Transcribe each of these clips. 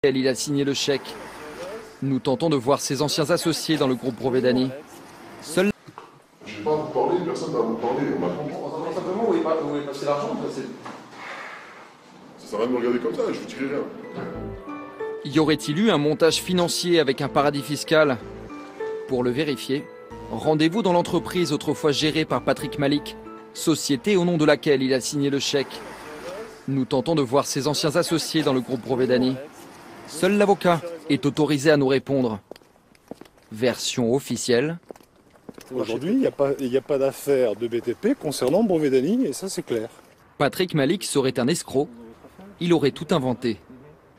Il a signé le chèque. Nous tentons de voir ses anciens associés dans le groupe Brovedani. Seul... Je ne vais pas vous parler, personne ne va vous parler. On va comprendre. Simplement, où est passé l'argent? Ça sert à rien de me regarder comme ça, je vous dirai rien. Y aurait-il eu un montage financier avec un paradis fiscal? Pour le vérifier, rendez-vous dans l'entreprise autrefois gérée par Patrick Malik, société au nom de laquelle il a signé le chèque. Nous tentons de voir ses anciens associés dans le groupe Brovedani. Seul l'avocat est autorisé à nous répondre. Version officielle. Aujourd'hui, il n'y a pas d'affaire de BTP concernant Brovedani, et ça c'est clair. Patrick Malik serait un escroc. Il aurait tout inventé.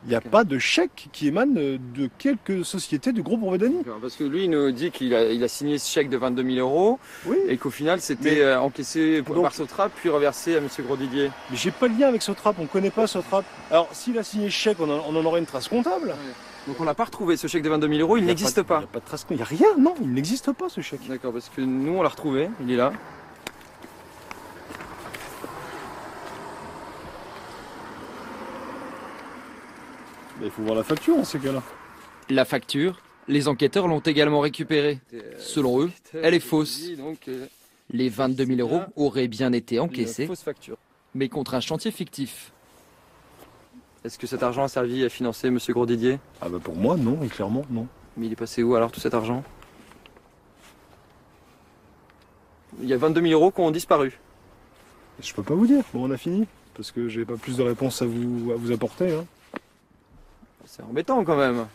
Il n'y a pas de chèque qui émane de quelques sociétés du groupe Brovedani. Parce que lui, il nous dit qu'il a signé ce chèque de 22 000 euros, Oui. et qu'au final, c'était encaissé par Sotrap, puis reversé à M. Grosdidier. Mais j'ai pas de lien avec Sotrap, on ne connaît pas Sotrap. Alors s'il a signé ce chèque, on en aurait une trace comptable. Ouais. Donc on l'a pas retrouvé, ce chèque de 22 000 euros, il n'existe pas. Il n'y a pas de trace, il n'y a rien, non, il n'existe pas ce chèque. D'accord, parce que nous, on l'a retrouvé, il est là. Il faut voir la facture en ces cas-là. La facture, les enquêteurs l'ont également récupérée. Selon eux, elle est fausse. Les 22 000 euros auraient bien été encaissés, Fausse facture. mais contre un chantier fictif. Est-ce que cet argent a servi à financer M. Grosdidier? Ah bah pour moi non, et clairement non. Mais il est passé où alors tout cet argent? Il y a 22 000 euros qui ont disparu. Je peux pas vous dire. Bon, on a fini, parce que j'ai pas plus de réponses à vous apporter. Hein. C'est embêtant quand même.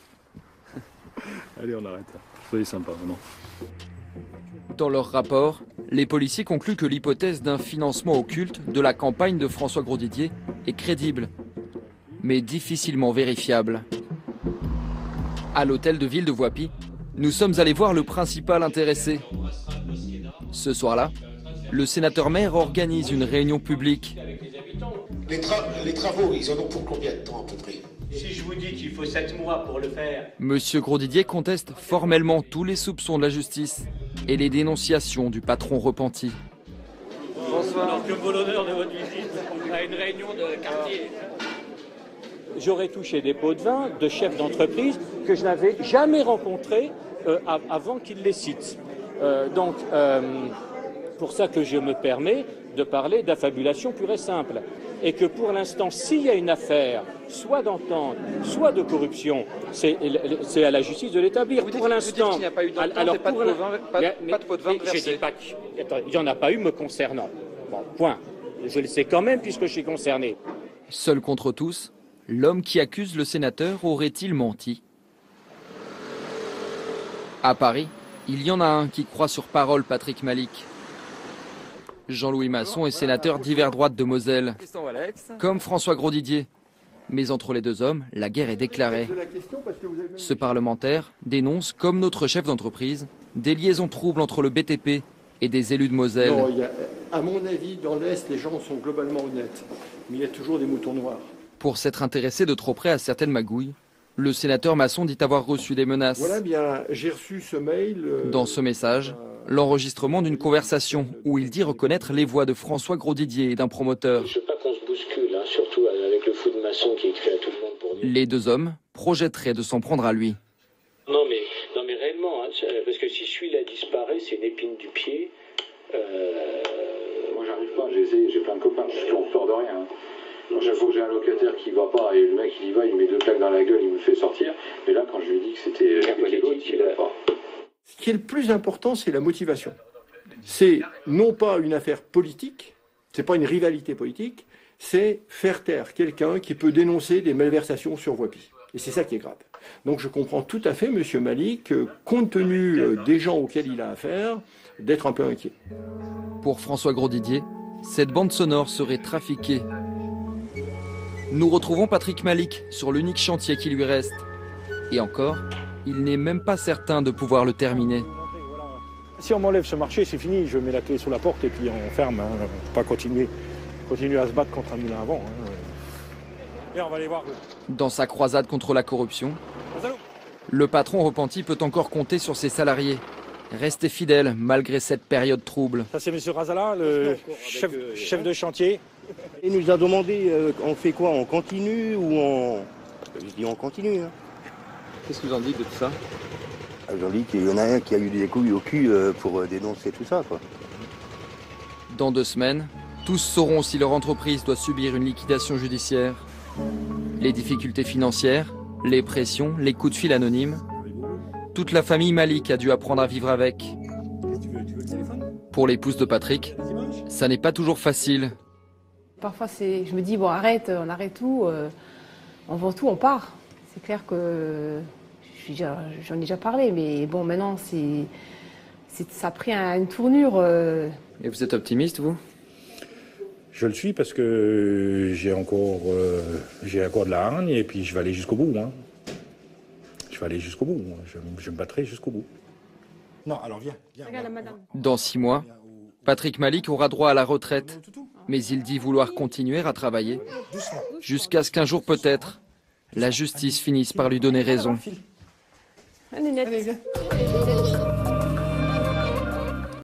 Allez, on arrête. Soyez sympa, non. Dans leur rapport, les policiers concluent que l'hypothèse d'un financement occulte de la campagne de François Grosdidier est crédible, mais difficilement vérifiable. À l'hôtel de ville de Voipy, nous sommes allés voir le principal intéressé. Ce soir-là, le sénateur-maire organise une réunion publique. Les travaux, ils en ont pour combien de temps à peu près? Si je vous dis qu'il faut 7 mois pour le faire. Monsieur Grosdidier conteste formellement tous les soupçons de la justice et les dénonciations du patron repenti. Bonsoir. Alors que vaut l'honneur de votre visite à une réunion de quartier. J'aurais touché des pots de vin de chefs d'entreprise que je n'avais jamais rencontrés avant qu'ils les citent. Pour ça que je me permets de parler d'affabulation pure et simple. Et que pour l'instant, s'il y a une affaire, soit d'entente, soit de corruption, c'est à la justice de l'établir. Pour l'instant, il n'y a pas eu d'entente, pas de pot de vin versé. Il n'y en a pas eu me concernant. Bon, point. Je le sais quand même puisque je suis concerné. Seul contre tous, l'homme qui accuse le sénateur aurait-il menti? À Paris, il y en a un qui croit sur parole Patrick Malik. Jean-Louis Masson est sénateur d'hiver droite de Moselle, comme François Grosdidier. Mais entre les deux hommes, la guerre est déclarée. Ce parlementaire dénonce, comme notre chef d'entreprise, des liaisons troubles entre le BTP et des élus de Moselle. Non, à mon avis, dans l'Est, les gens sont globalement honnêtes. Mais il y a toujours des moutons noirs. Pour s'être intéressé de trop près à certaines magouilles, le sénateur Masson dit avoir reçu des menaces. Voilà, bien, j'ai reçu ce mail. Dans ce message, l'enregistrement d'une conversation où il dit reconnaître les voix de François Grosdidier et d'un promoteur. Je veux pas qu'on se bouscule, hein, surtout avec le fou de Masson qui écrit à tout le monde pour nous. Les deux hommes projetteraient de s'en prendre à lui. Non mais réellement, hein, parce que si celui-là disparaît, c'est une épine du pied. Moi j'arrive pas, j'ai essayé, j'ai plein de copains, on sort de rien. Hein. Chaque fois que j'ai un locataire qui va pas et le mec il y va, il me met 2 claques dans la gueule, il me fait sortir. Mais là quand je lui ai dit que c'était l'autre, il va pas. Ce qui est le plus important, c'est la motivation. C'est non pas une affaire politique, c'est pas une rivalité politique, c'est faire taire quelqu'un qui peut dénoncer des malversations sur Voipy. Et c'est ça qui est grave. Donc je comprends tout à fait, M. Malik, compte tenu des gens auxquels il a affaire, d'être un peu inquiet. Pour François Grosdidier, cette bande sonore serait trafiquée. Nous retrouvons Patrick Malik sur l'unique chantier qui lui reste. Et encore, il n'est même pas certain de pouvoir le terminer. Si on m'enlève ce marché, c'est fini, je mets la clé sous la porte et puis on ferme. Hein. Pas continuer à se battre contre un moulin à vent. Hein. Et on va aller voir. Dans sa croisade contre la corruption, le patron repenti peut encore compter sur ses salariés. Rester fidèle malgré cette période trouble. Ça c'est M. Razala, le chef de chantier. Il nous a demandé on fait quoi, on continue ou Je dis on continue. Hein. Qu'est-ce que vous en dites de tout ça? J'en dis qu'il y en a un qui a eu des couilles au cul pour dénoncer tout ça, quoi. Dans 2 semaines, tous sauront si leur entreprise doit subir une liquidation judiciaire. Les difficultés financières, les pressions, les coups de fil anonymes. Toute la famille Malik a dû apprendre à vivre avec. Pour l'épouse de Patrick, ça n'est pas toujours facile. Parfois, je me dis, bon, arrête, on arrête tout, on vend tout, on part. C'est clair que j'en ai déjà parlé, mais bon, maintenant, ça a pris une tournure. Et vous êtes optimiste, vous? Je le suis parce que j'ai encore de la hargne et puis je vais aller jusqu'au bout. Hein. Je vais aller jusqu'au bout. Je me battrai jusqu'au bout. Non, alors viens. Dans 6 mois, Patrick Malik aura droit à la retraite. Mais il dit vouloir continuer à travailler. Jusqu'à ce qu'un jour peut-être, la justice finisse par lui donner raison. Allez,